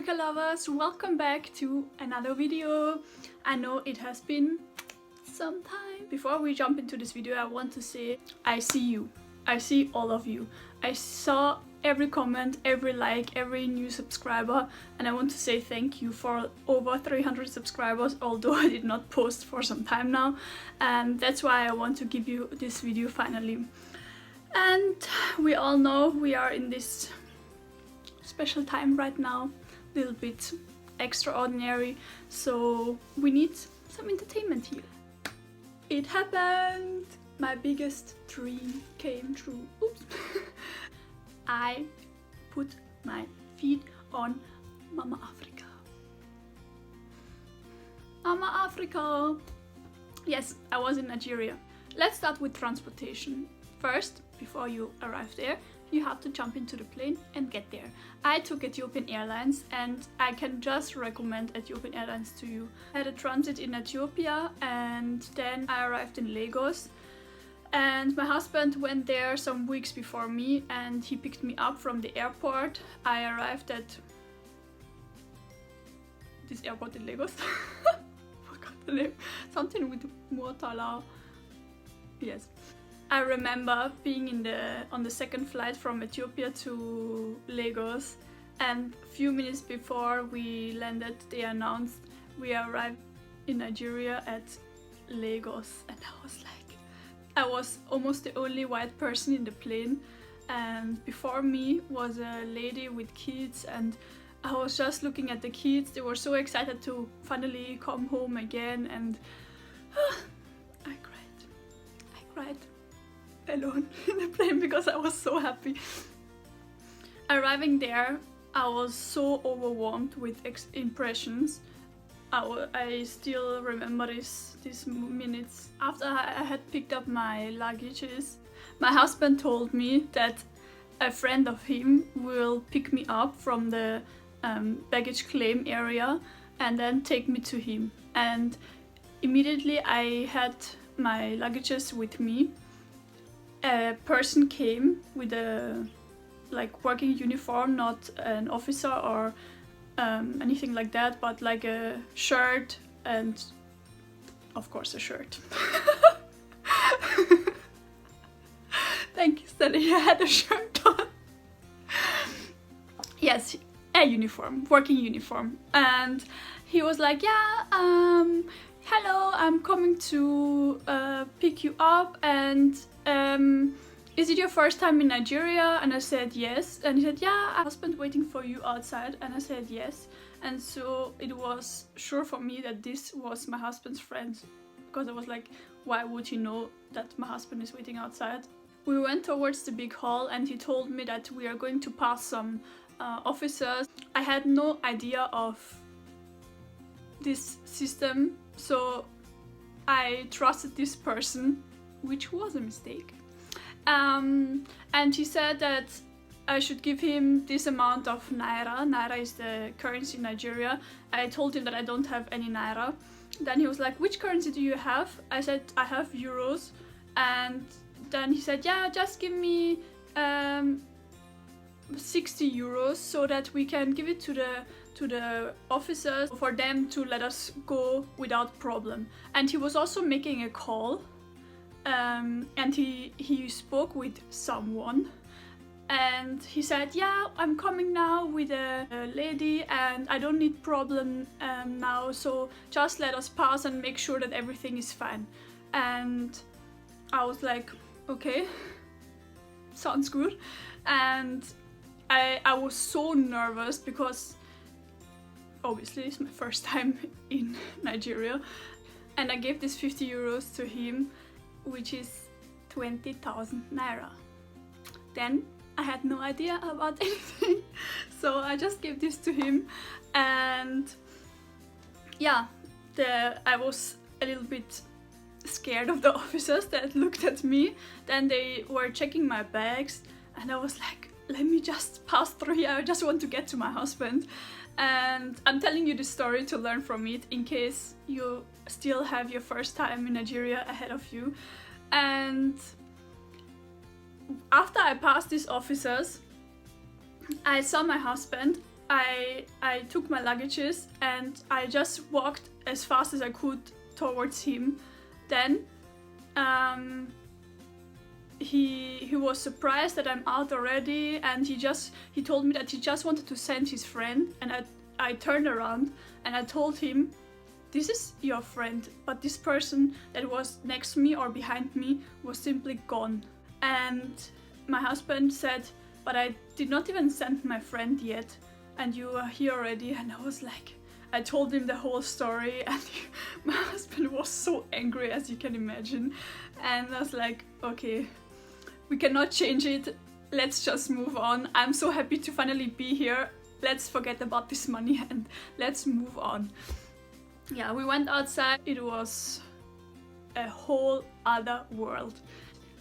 Africa lovers, welcome back to another video. I know it has been some time. Before we jump into this video, I want to say I see you. I see all of you. I saw every comment, every like, every new subscriber, and I want to say thank you for over 300 subscribers, although I did not post for some time now, and that's why I want to give you this video finally. And we all know we are in this special time right now, a little bit extraordinary, so we need some entertainment here. It happened! My biggest dream came true. Oops! I put my feet on Mama Africa. Mama Africa! Yes, I was in Nigeria. Let's start with transportation. First, before you arrive there, you have to jump into the plane and get there. I took Ethiopian Airlines and I can just recommend Ethiopian Airlines to you. I had a transit in Ethiopia and then I arrived in Lagos. And my husband went there some weeks before me and he picked me up from the airport. I arrived at this airport in Lagos. Forgot the name. Something with Motala. Yes. I remember being on the second flight from Ethiopia to Lagos, and a few minutes before we landed they announced we arrived in Nigeria at Lagos, and I was almost the only white person in the plane, and before me was a lady with kids, and I was just looking at the kids. They were so excited to finally come home again, and I cried alone in the plane because I was so happy. Arriving there, I was so overwhelmed with impressions. I still remember these minutes. After I had picked up my luggages, my husband told me that a friend of him will pick me up from the baggage claim area and then take me to him. And immediately I had my luggages with me. A person came with a working uniform, not an officer or anything like that, but like a shirt and of course a shirt. Thank you, Sally. I had a shirt on. Yes, a uniform, working uniform, and he was like, yeah, hello, I'm coming to pick you up, and is it your first time in Nigeria? And I said yes. And he said, yeah, I have a husband waiting for you outside. And I said yes. And so it was sure for me that this was my husband's friend, because I was like, why would he know that my husband is waiting outside? We went towards the big hall and he told me that we are going to pass some officers. I had no idea of this system, so I trusted this person, which was a mistake. And he said that I should give him this amount of naira. Naira is the currency in Nigeria. I told him that I don't have any naira. Then he was like, which currency do you have? I said, I have euros. And then he said, yeah, just give me 60 euros so that we can give it to the officers for them to let us go without problem. And he was also making a call. And he spoke with someone and he said, yeah, I'm coming now with a lady and I don't need problem now, so just let us pass and make sure that everything is fine. And I was like, okay, sounds good. And I was so nervous because obviously it's my first time in Nigeria, and I gave this 50 euros to him, which is 20,000 naira. Then I had no idea about anything, so I just gave this to him, and yeah, I was a little bit scared of the officers that looked at me. Then they were checking my bags and I was like, let me just pass through here, I just want to get to my husband. And I'm telling you this story to learn from it in case you still have your first time in Nigeria ahead of you. And after I passed these officers, I saw my husband I took my luggages and I just walked as fast as I could towards him. Then he was surprised that I'm out already, and he told me that he just wanted to send his friend, and I turned around and I told him, this is your friend, but this person that was next to me or behind me was simply gone. And my husband said, but I did not even send my friend yet, and you are here already. And I was like, I told him the whole story, and my husband was so angry, as you can imagine. And I was like, okay, we cannot change it, let's just move on. I'm so happy to finally be here. Let's forget about this money and let's move on. Yeah, we went outside. It was a whole other world.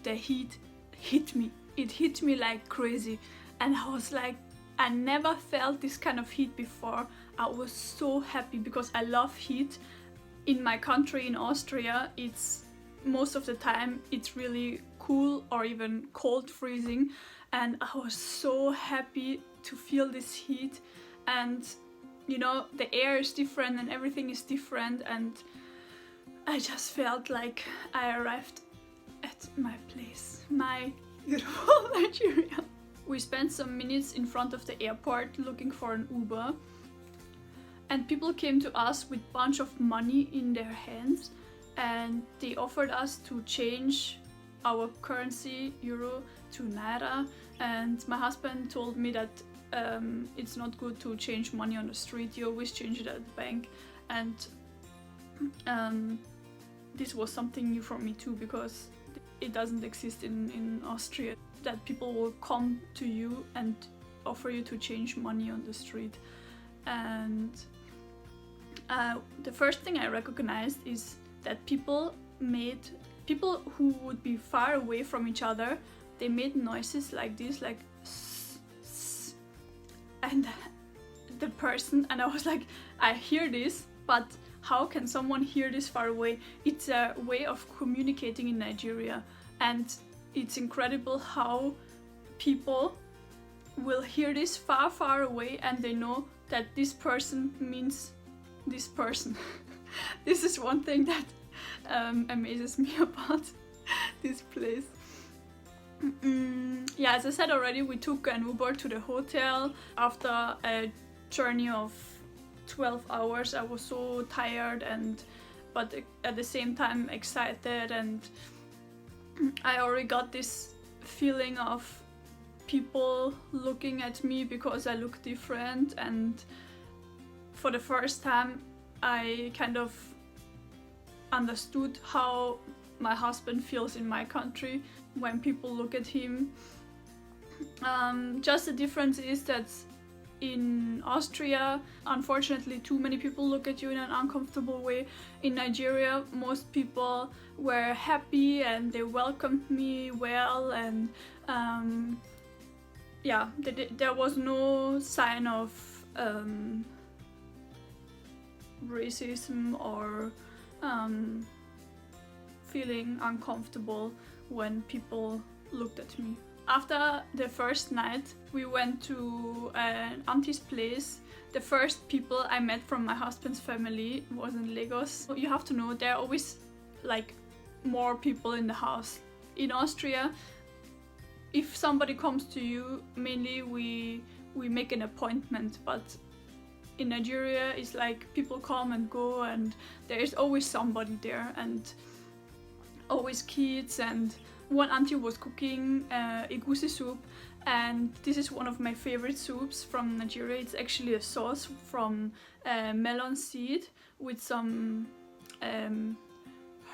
The heat hit me. It hit me like crazy. And I was like, I never felt this kind of heat before. I was so happy because I love heat. In my country, in Austria, it's most of the time it's really cool or even cold, freezing. And I was so happy to feel this heat. And you know, the air is different and everything is different, and I just felt like I arrived at my place, my beautiful Nigeria. We spent some minutes in front of the airport looking for an Uber, and people came to us with a bunch of money in their hands, and they offered us to change our currency, euro, to naira. And my husband told me that it's not good to change money on the street, you always change it at the bank. And this was something new for me too, because it doesn't exist in Austria, that people will come to you and offer you to change money on the street. And the first thing I recognized is that people who would be far away from each other, they made noises like this, like and the person, and I was like, I hear this, but how can someone hear this far away? It's a way of communicating in Nigeria, and it's incredible how people will hear this far, far away, and they know that this person means this person. This is one thing that amazes me about this place. Yeah, as I said already, we took an Uber to the hotel. After a journey of 12 hours, I was so tired, but at the same time excited, and I already got this feeling of people looking at me because I look different. And for the first time I kind of understood how my husband feels in my country when people look at him. Just the difference is that in Austria, unfortunately, too many people look at you in an uncomfortable way. In Nigeria, most people were happy and they welcomed me well, and yeah, there was no sign of racism or feeling uncomfortable when people looked at me. After the first night, we went to an auntie's place. The first people I met from my husband's family was in Lagos. You have to know, there are always like more people in the house. In Austria, if somebody comes to you, mainly we make an appointment, but in Nigeria it's like people come and go, and there is always somebody there, and always kids. And one auntie was cooking egusi soup, and this is one of my favorite soups from Nigeria. It's actually a sauce from melon seed with some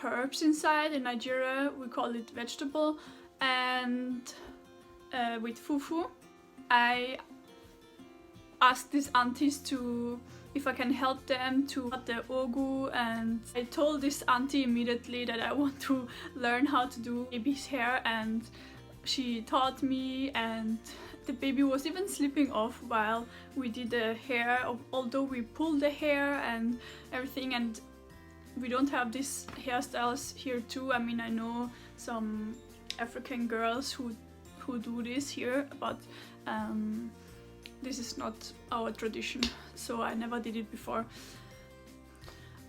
herbs inside. In Nigeria we call it vegetable, and with fufu. I asked these aunties if I can help them to cut the ogu, and I told this auntie immediately that I want to learn how to do baby's hair, and she taught me, and the baby was even sleeping off while we did the hair, although we pulled the hair and everything. And we don't have these hairstyles here too. I mean, I know some African girls who do this here, but this is not our tradition, so I never did it before.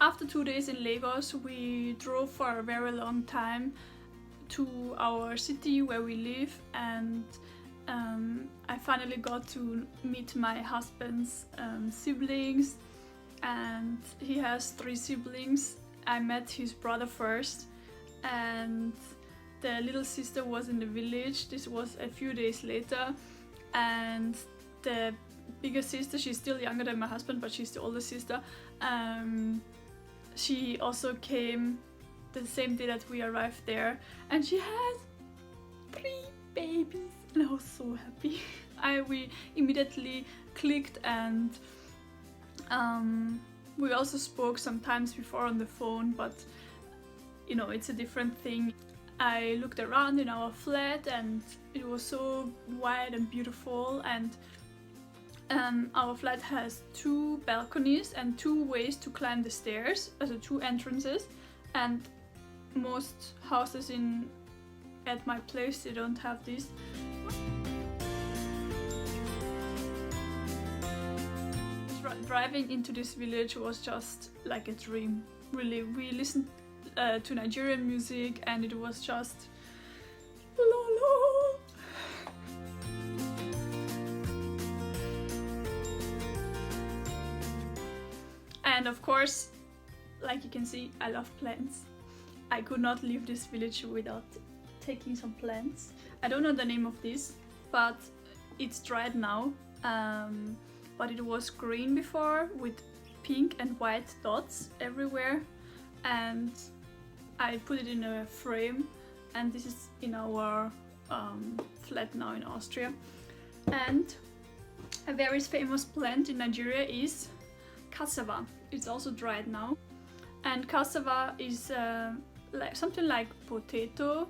After 2 days in Lagos, we drove for a very long time to our city where we live, and I finally got to meet my husband's siblings, and he has 3 siblings. I met his brother first, and the little sister was in the village. This was a few days later, and the bigger sister, she's still younger than my husband, but she's the older sister. She also came the same day that we arrived there, and she had 3 babies, and I was so happy. We immediately clicked, and we also spoke sometimes before on the phone, but you know, it's a different thing. I looked around in our flat, and it was so wide and beautiful, and our flat has 2 balconies and 2 ways to climb the stairs, also 2 entrances, and most houses at my place, they don't have this. Driving into this village was just like a dream, really. We listened to Nigerian music, and it was just la la. And of course, like you can see, I love plants. I could not leave this village without taking some plants. I don't know the name of this, but it's dried now. But it was green before with pink and white dots everywhere, and I put it in a frame, and this is in our flat now in Austria. And a very famous plant in Nigeria is cassava. It's also dried now, and cassava is like something like potato.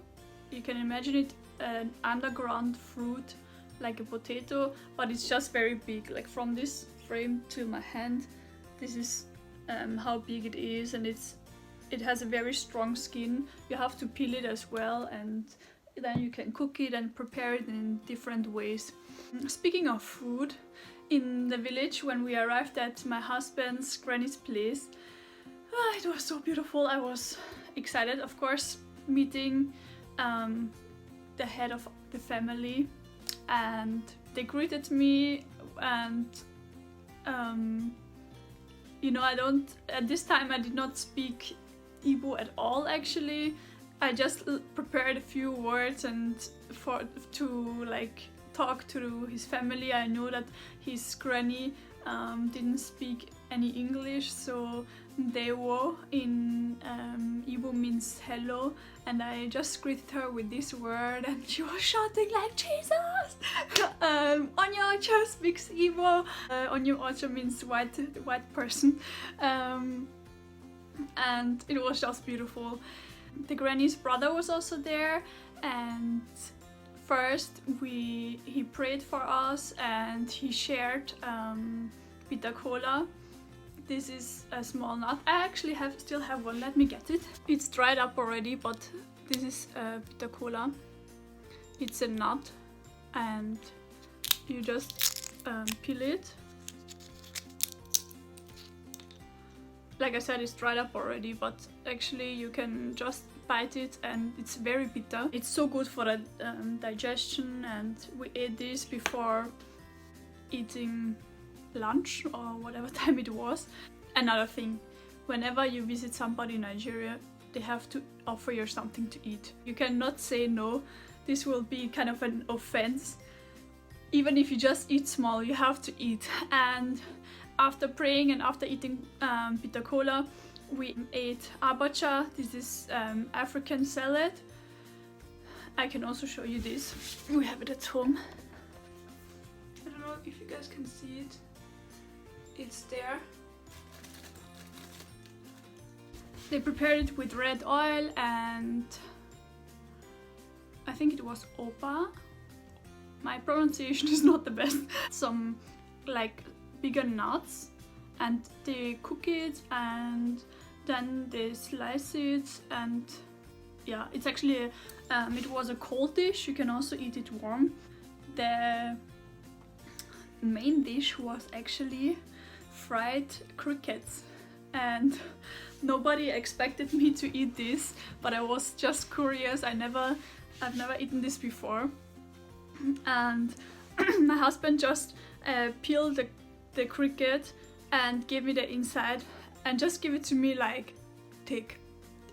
You can imagine it an underground fruit like a potato, but it's just very big, like from this frame to my hand. This is how big it is, and it has a very strong skin. You have to peel it as well, and then you can cook it and prepare it in different ways. Speaking of food, in the village when we arrived at my husband's granny's place, it was so beautiful. I was excited, of course, meeting the head of the family, and they greeted me, and you know, at this time I did not speak Igbo at all actually. I just prepared a few words and to like talk to his family. I know that his granny didn't speak any English, so Ndewo in Igbo means hello, and I just greeted her with this word, and she was shouting like Jesus! Onyo Ocho speaks Igbo. Onyo Ocho means white person, and it was just beautiful. The granny's brother was also there, and first he prayed for us, and he shared bitter cola. This is a small nut. I actually still have one. Let me get it. It's dried up already, but this is bitter cola. It's a nut, and you just peel it. Like I said, it's dried up already, but actually you can just bite it, and it's very bitter. It's so good for the digestion, and we ate this before eating lunch or whatever time it was. Another thing, whenever you visit somebody in Nigeria, they have to offer you something to eat. You cannot say no. This will be kind of an offense. Even if you just eat small, you have to eat. And after praying and after eating bitter cola, we ate abacha. This is African salad. I can also show you this. We have it at home. I don't know if you guys can see it. It's there. They prepared it with red oil, and I think it was opa. My pronunciation is not the best. Some like bigger nuts, and they cook it, and then they slice it, and yeah, it's actually it was a cold dish. You can also eat it warm. main dish was actually fried crickets, and nobody expected me to eat this, but I was just curious. I've never eaten this before, and my husband just peeled the cricket and gave me the inside and just give it to me like, take.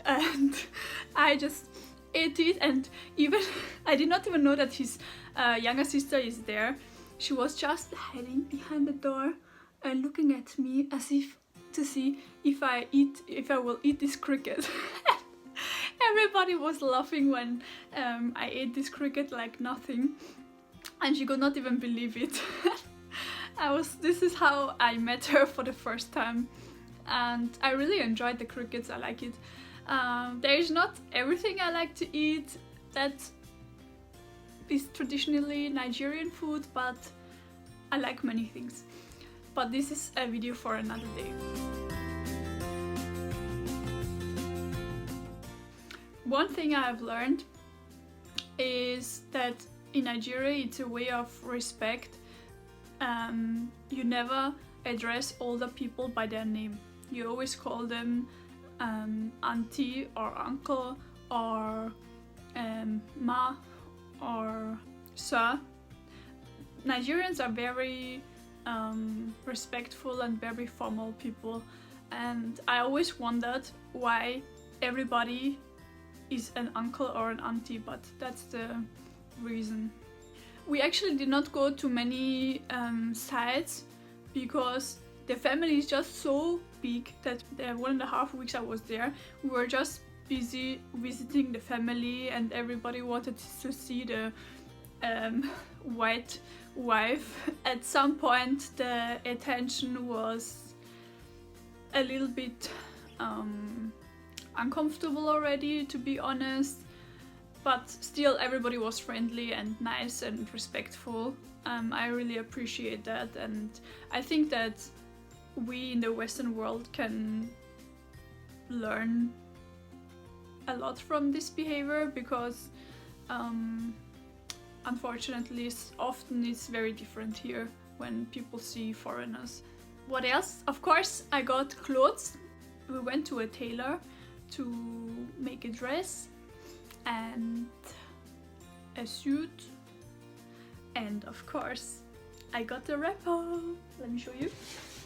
And I just ate it, and even I did not even know that his younger sister is there. She was just hiding behind the door and looking at me as if to see if I will eat this cricket. Everybody was laughing when I ate this cricket like nothing, and she could not even believe it. This is how I met her for the first time, and I really enjoyed the crickets. I like it. There is not everything I like to eat that is traditionally Nigerian food, but I like many things. But this is a video for another day. One thing I have learned is that in Nigeria it's a way of respect. You never address older people by their name. You always call them auntie or uncle or ma or sir. Nigerians are very respectful and very formal people, and I always wondered why everybody is an uncle or an auntie, but that's the reason. We actually did not go to many sites because the family is just so big that the 1.5 weeks I was there, we were just busy visiting the family, and everybody wanted to see the white wife. At some point the attention was a little bit uncomfortable already, to be honest, but still everybody was friendly and nice and respectful. I really appreciate that, and I think that we in the Western world can learn a lot from this behavior, because unfortunately often it's very different here when people see foreigners. What else? Of course, I got clothes. We went to a tailor to make a dress and a suit, and of course I got a wrapper. Let me show you.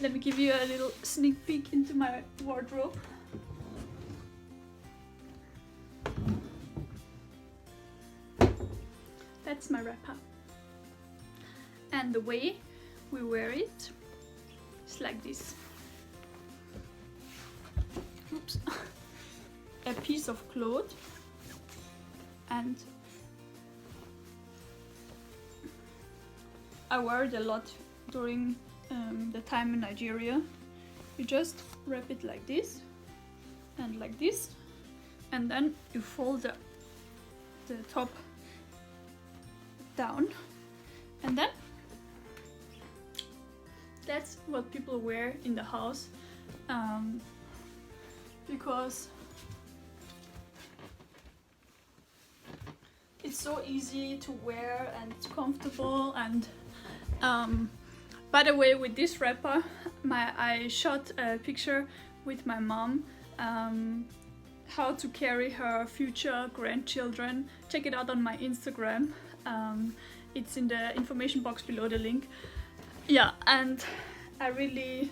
Let me give you a little sneak peek into my wardrobe. That's my wrapper, and the way we wear it is like this. Oops. A piece of cloth, and I wear it a lot during the time in Nigeria. You just wrap it like this and like this, and then you fold the top down, and then that's what people wear in the house, because it's so easy to wear and it's comfortable. And by the way, with this wrapper, I shot a picture with my mom, how to carry her future grandchildren. Check it out on my Instagram. It's in the information box below, the link. Yeah, and I really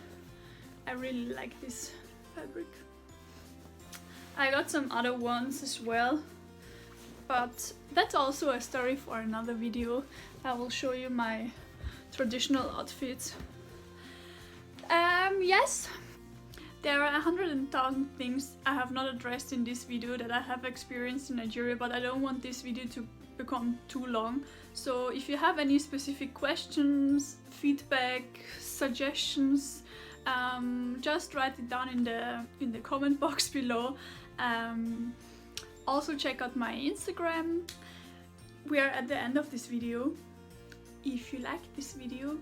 like this fabric. I got some other ones as well, but that's also a story for another video. I will show you my traditional outfits. Yes, there are 100,000 things I have not addressed in this video that I have experienced in Nigeria, but I don't want this video to become too long. So if you have any specific questions, feedback, suggestions, just write it down in the comment box below. Also check out my Instagram. We are at the end of this video. If you like this video,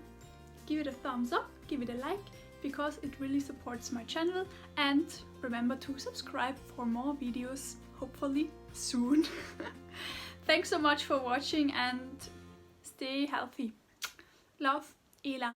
give it a thumbs up, give it a like, because it really supports my channel, and remember to subscribe for more videos, hopefully soon. Thanks so much for watching, and stay healthy. Love. ila